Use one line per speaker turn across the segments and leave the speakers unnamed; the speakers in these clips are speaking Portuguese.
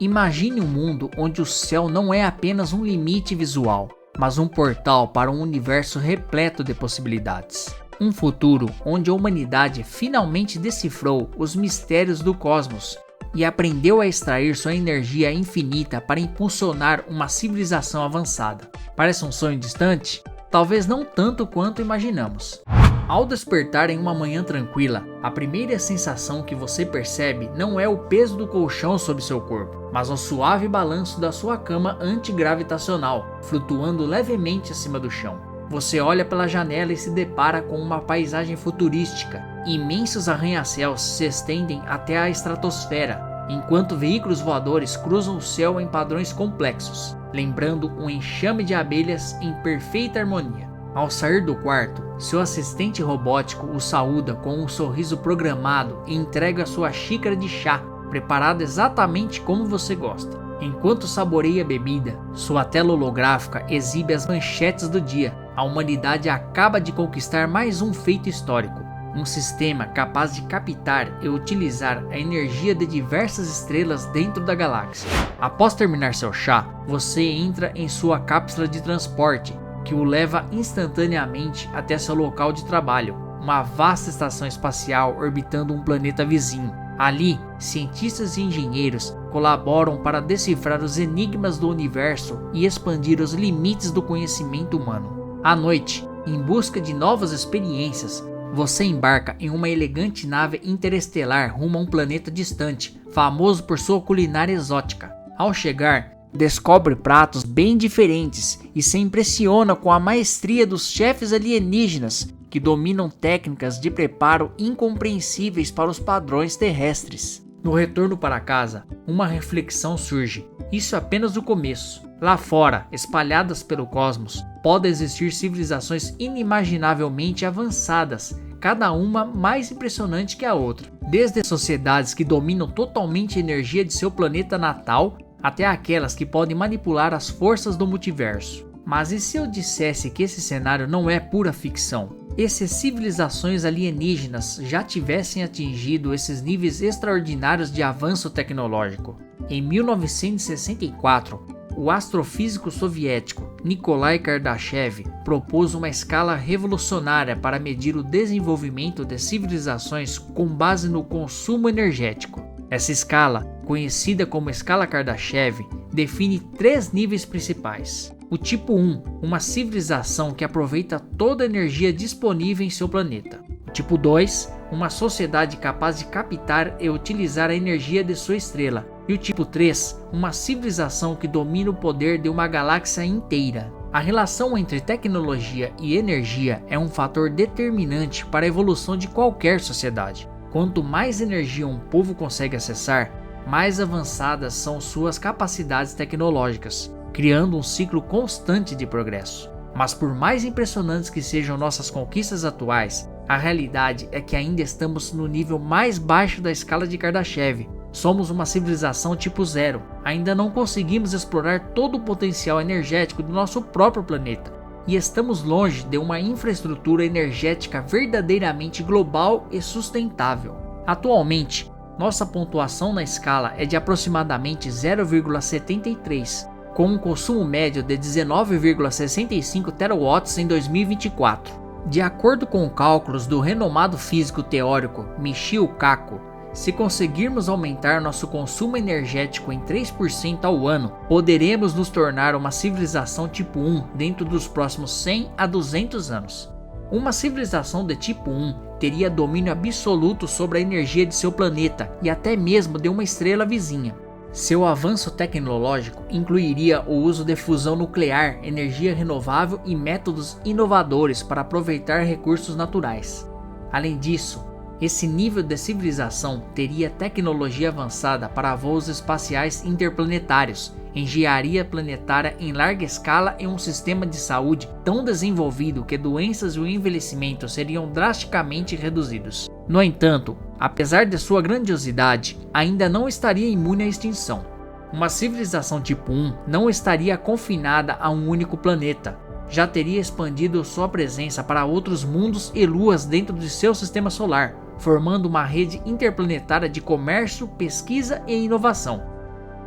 Imagine um mundo onde o céu não é apenas um limite visual, mas um portal para um universo repleto de possibilidades. Um futuro onde a humanidade finalmente decifrou os mistérios do cosmos e aprendeu a extrair sua energia infinita para impulsionar uma civilização avançada. Parece um sonho distante? Talvez não tanto quanto imaginamos. Ao despertar em uma manhã tranquila, a primeira sensação que você percebe não é o peso do colchão sobre seu corpo, mas o suave balanço da sua cama antigravitacional, flutuando levemente acima do chão. Você olha pela janela e se depara com uma paisagem futurística. Imensos arranha-céus se estendem até a estratosfera, enquanto veículos voadores cruzam o céu em padrões complexos, lembrando um enxame de abelhas em perfeita harmonia. Ao sair do quarto, seu assistente robótico o saúda com um sorriso programado e entrega sua xícara de chá, preparada exatamente como você gosta. Enquanto saboreia a bebida, sua tela holográfica exibe as manchetes do dia. A humanidade acaba de conquistar mais um feito histórico, um sistema capaz de captar e utilizar a energia de diversas estrelas dentro da galáxia. Após terminar seu chá, você entra em sua cápsula de transporte, que o leva instantaneamente até seu local de trabalho, uma vasta estação espacial orbitando um planeta vizinho. Ali, cientistas e engenheiros colaboram para decifrar os enigmas do universo e expandir os limites do conhecimento humano. À noite, em busca de novas experiências, você embarca em uma elegante nave interestelar rumo a um planeta distante, famoso por sua culinária exótica. Ao chegar, descobre pratos bem diferentes e se impressiona com a maestria dos chefes alienígenas que dominam técnicas de preparo incompreensíveis para os padrões terrestres. No retorno para casa, uma reflexão surge. Isso é apenas o começo. Lá fora, espalhadas pelo cosmos, podem existir civilizações inimaginavelmente avançadas, cada uma mais impressionante que a outra. Desde sociedades que dominam totalmente a energia de seu planeta natal, até aquelas que podem manipular as forças do multiverso. Mas e se eu dissesse que esse cenário não é pura ficção? E se civilizações alienígenas já tivessem atingido esses níveis extraordinários de avanço tecnológico? Em 1964, o astrofísico soviético Nikolai Kardashev propôs uma escala revolucionária para medir o desenvolvimento de civilizações com base no consumo energético. Essa escala, conhecida como escala Kardashev, define 3 níveis principais. O tipo 1, uma civilização que aproveita toda a energia disponível em seu planeta. O tipo 2, uma sociedade capaz de captar e utilizar a energia de sua estrela. E o tipo 3, uma civilização que domina o poder de uma galáxia inteira. A relação entre tecnologia e energia é um fator determinante para a evolução de qualquer sociedade. Quanto mais energia um povo consegue acessar, mais avançadas são suas capacidades tecnológicas, criando um ciclo constante de progresso. Mas por mais impressionantes que sejam nossas conquistas atuais, a realidade é que ainda estamos no nível mais baixo da escala de Kardashev. Somos uma civilização tipo 0, ainda não conseguimos explorar todo o potencial energético do nosso próprio planeta. E estamos longe de uma infraestrutura energética verdadeiramente global e sustentável. Atualmente, nossa pontuação na escala é de aproximadamente 0,73, com um consumo médio de 19,65 terawatts em 2024. De acordo com cálculos do renomado físico teórico Michio Kaku, se conseguirmos aumentar nosso consumo energético em 3% ao ano, poderemos nos tornar uma civilização tipo 1 dentro dos próximos 100 a 200 anos. Uma civilização de tipo 1 teria domínio absoluto sobre a energia de seu planeta e até mesmo de uma estrela vizinha. Seu avanço tecnológico incluiria o uso de fusão nuclear, energia renovável e métodos inovadores para aproveitar recursos naturais. Além disso, esse nível de civilização teria tecnologia avançada para voos espaciais interplanetários, engenharia planetária em larga escala e um sistema de saúde tão desenvolvido que doenças e o envelhecimento seriam drasticamente reduzidos. No entanto, apesar de sua grandiosidade, ainda não estaria imune à extinção. Uma civilização tipo 1 não estaria confinada a um único planeta. Já teria expandido sua presença para outros mundos e luas dentro de seu sistema solar, formando uma rede interplanetária de comércio, pesquisa e inovação.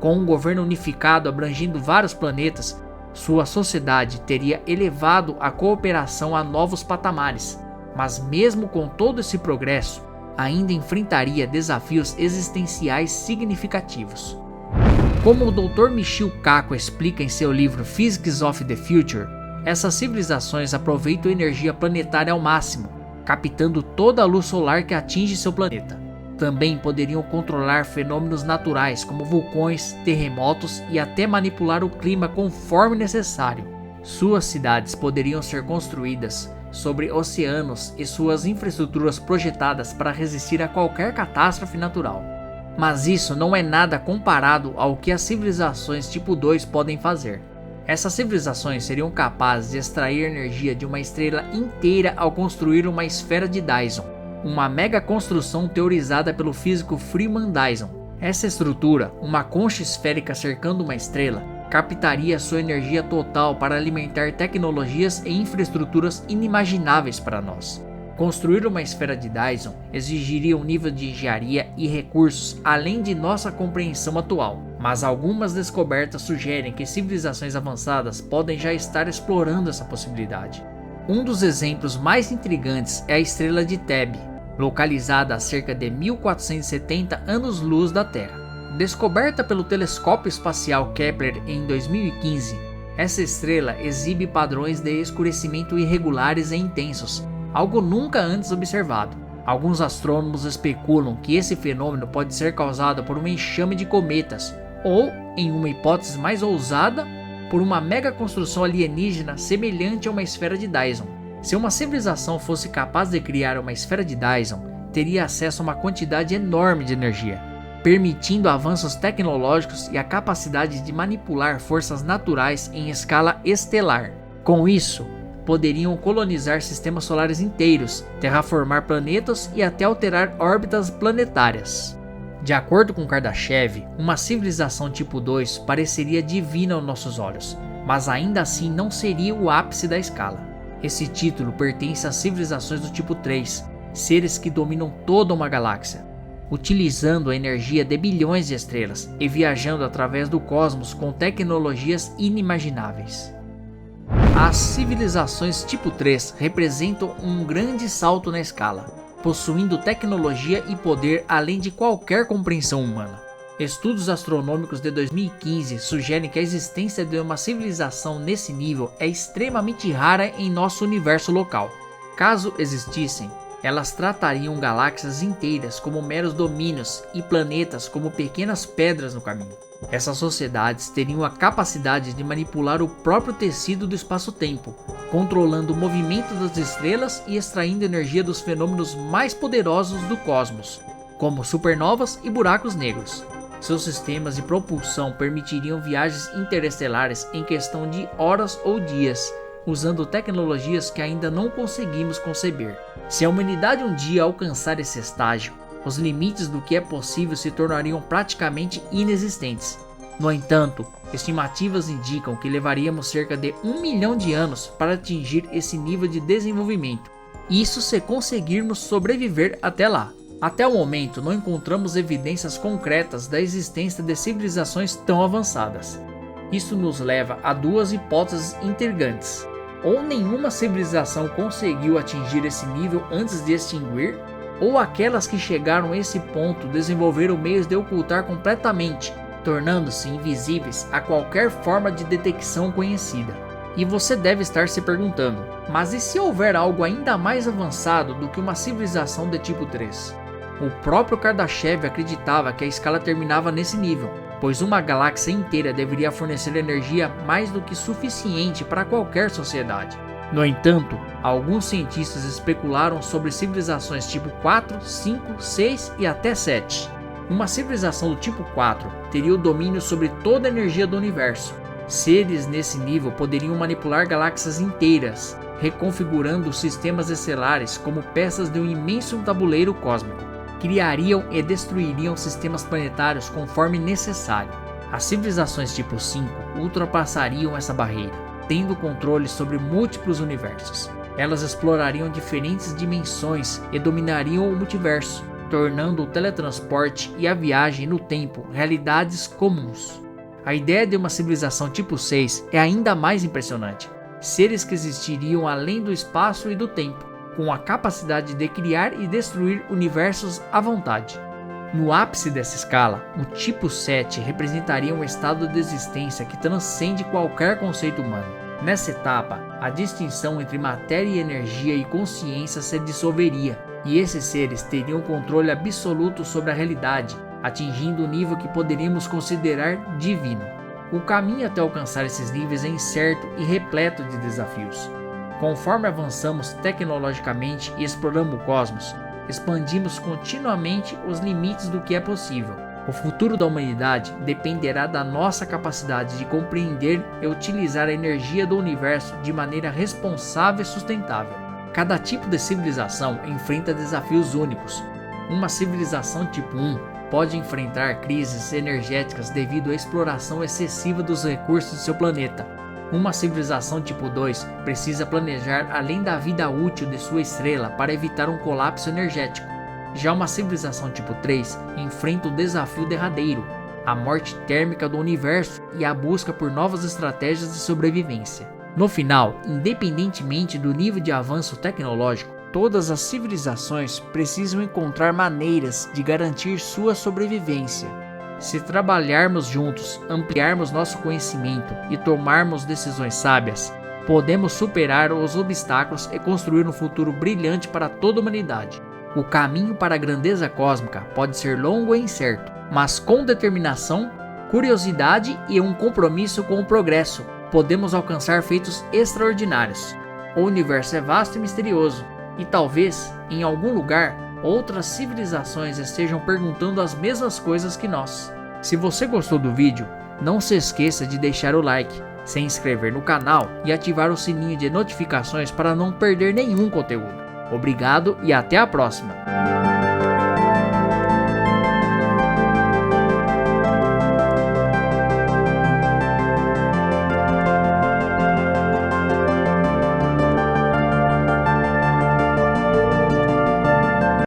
Com um governo unificado abrangendo vários planetas, sua sociedade teria elevado a cooperação a novos patamares, mas mesmo com todo esse progresso, ainda enfrentaria desafios existenciais significativos. Como o Dr. Michio Kaku explica em seu livro Physics of the Future, essas civilizações aproveitam a energia planetária ao máximo, captando toda a luz solar que atinge seu planeta. Também poderiam controlar fenômenos naturais como vulcões, terremotos e até manipular o clima conforme necessário. Suas cidades poderiam ser construídas sobre oceanos e suas infraestruturas projetadas para resistir a qualquer catástrofe natural. Mas isso não é nada comparado ao que as civilizações tipo 2 podem fazer. Essas civilizações seriam capazes de extrair energia de uma estrela inteira ao construir uma esfera de Dyson, uma mega construção teorizada pelo físico Freeman Dyson. Essa estrutura, uma concha esférica cercando uma estrela, captaria sua energia total para alimentar tecnologias e infraestruturas inimagináveis para nós. Construir uma esfera de Dyson exigiria um nível de engenharia e recursos além de nossa compreensão atual, mas algumas descobertas sugerem que civilizações avançadas podem já estar explorando essa possibilidade. Um dos exemplos mais intrigantes é a estrela de Thebe, localizada a cerca de 1470 anos-luz da Terra. Descoberta pelo telescópio espacial Kepler em 2015, essa estrela exibe padrões de escurecimento irregulares e intensos, algo nunca antes observado. Alguns astrônomos especulam que esse fenômeno pode ser causado por um enxame de cometas, ou, em uma hipótese mais ousada, por uma mega construção alienígena semelhante a uma esfera de Dyson. Se uma civilização fosse capaz de criar uma esfera de Dyson, teria acesso a uma quantidade enorme de energia, permitindo avanços tecnológicos e a capacidade de manipular forças naturais em escala estelar. Com isso, poderiam colonizar sistemas solares inteiros, terraformar planetas e até alterar órbitas planetárias. De acordo com Kardashev, uma civilização tipo 2 pareceria divina aos nossos olhos, mas ainda assim não seria o ápice da escala. Esse título pertence às civilizações do tipo 3, seres que dominam toda uma galáxia, utilizando a energia de bilhões de estrelas e viajando através do cosmos com tecnologias inimagináveis. As civilizações tipo 3 representam um grande salto na escala, possuindo tecnologia e poder além de qualquer compreensão humana. Estudos astronômicos de 2015 sugerem que a existência de uma civilização nesse nível é extremamente rara em nosso universo local. Caso existissem, elas tratariam galáxias inteiras como meros domínios e planetas como pequenas pedras no caminho. Essas sociedades teriam a capacidade de manipular o próprio tecido do espaço-tempo, controlando o movimento das estrelas e extraindo energia dos fenômenos mais poderosos do cosmos, como supernovas e buracos negros. Seus sistemas de propulsão permitiriam viagens interestelares em questão de horas ou dias, usando tecnologias que ainda não conseguimos conceber. Se a humanidade um dia alcançar esse estágio, os limites do que é possível se tornariam praticamente inexistentes. No entanto, estimativas indicam que levaríamos cerca de 1 milhão de anos para atingir esse nível de desenvolvimento. Isso se conseguirmos sobreviver até lá. Até o momento, não encontramos evidências concretas da existência de civilizações tão avançadas. Isso nos leva a duas hipóteses intrigantes. Ou nenhuma civilização conseguiu atingir esse nível antes de extinguir, ou aquelas que chegaram a esse ponto desenvolveram meios de ocultar completamente, tornando-se invisíveis a qualquer forma de detecção conhecida. E você deve estar se perguntando, mas e se houver algo ainda mais avançado do que uma civilização de tipo 3? O próprio Kardashev acreditava que a escala terminava nesse nível, pois uma galáxia inteira deveria fornecer energia mais do que suficiente para qualquer sociedade. No entanto, alguns cientistas especularam sobre civilizações tipo 4, 5, 6 e até 7. Uma civilização do tipo 4 teria o domínio sobre toda a energia do universo. Seres nesse nível poderiam manipular galáxias inteiras, reconfigurando sistemas estelares como peças de um imenso tabuleiro cósmico. Criariam e destruiriam sistemas planetários conforme necessário. As civilizações tipo 5 ultrapassariam essa barreira, tendo controle sobre múltiplos universos. Elas explorariam diferentes dimensões e dominariam o multiverso. tornando o teletransporte e a viagem no tempo realidades comuns. A ideia de uma civilização tipo 6 é ainda mais impressionante. Seres que existiriam além do espaço e do tempo, com a capacidade de criar e destruir universos à vontade. No ápice dessa escala, o tipo 7 representaria um estado de existência que transcende qualquer conceito humano. Nessa etapa, a distinção entre matéria e energia e consciência se dissolveria, e esses seres teriam controle absoluto sobre a realidade, atingindo o nível que poderíamos considerar divino. O caminho até alcançar esses níveis é incerto e repleto de desafios. Conforme avançamos tecnologicamente e exploramos o cosmos, expandimos continuamente os limites do que é possível. O futuro da humanidade dependerá da nossa capacidade de compreender e utilizar a energia do universo de maneira responsável e sustentável. Cada tipo de civilização enfrenta desafios únicos. Uma civilização tipo 1 pode enfrentar crises energéticas devido à exploração excessiva dos recursos de seu planeta. Uma civilização tipo 2 precisa planejar além da vida útil de sua estrela para evitar um colapso energético. Já uma civilização tipo 3 enfrenta o desafio derradeiro, a morte térmica do universo e a busca por novas estratégias de sobrevivência. No final, independentemente do nível de avanço tecnológico, todas as civilizações precisam encontrar maneiras de garantir sua sobrevivência. Se trabalharmos juntos, ampliarmos nosso conhecimento e tomarmos decisões sábias, podemos superar os obstáculos e construir um futuro brilhante para toda a humanidade. O caminho para a grandeza cósmica pode ser longo e incerto, mas com determinação, curiosidade e um compromisso com o progresso, podemos alcançar feitos extraordinários. O universo é vasto e misterioso, e talvez, em algum lugar, outras civilizações estejam perguntando as mesmas coisas que nós. Se você gostou do vídeo, não se esqueça de deixar o like, se inscrever no canal e ativar o sininho de notificações para não perder nenhum conteúdo. Obrigado e até a próxima!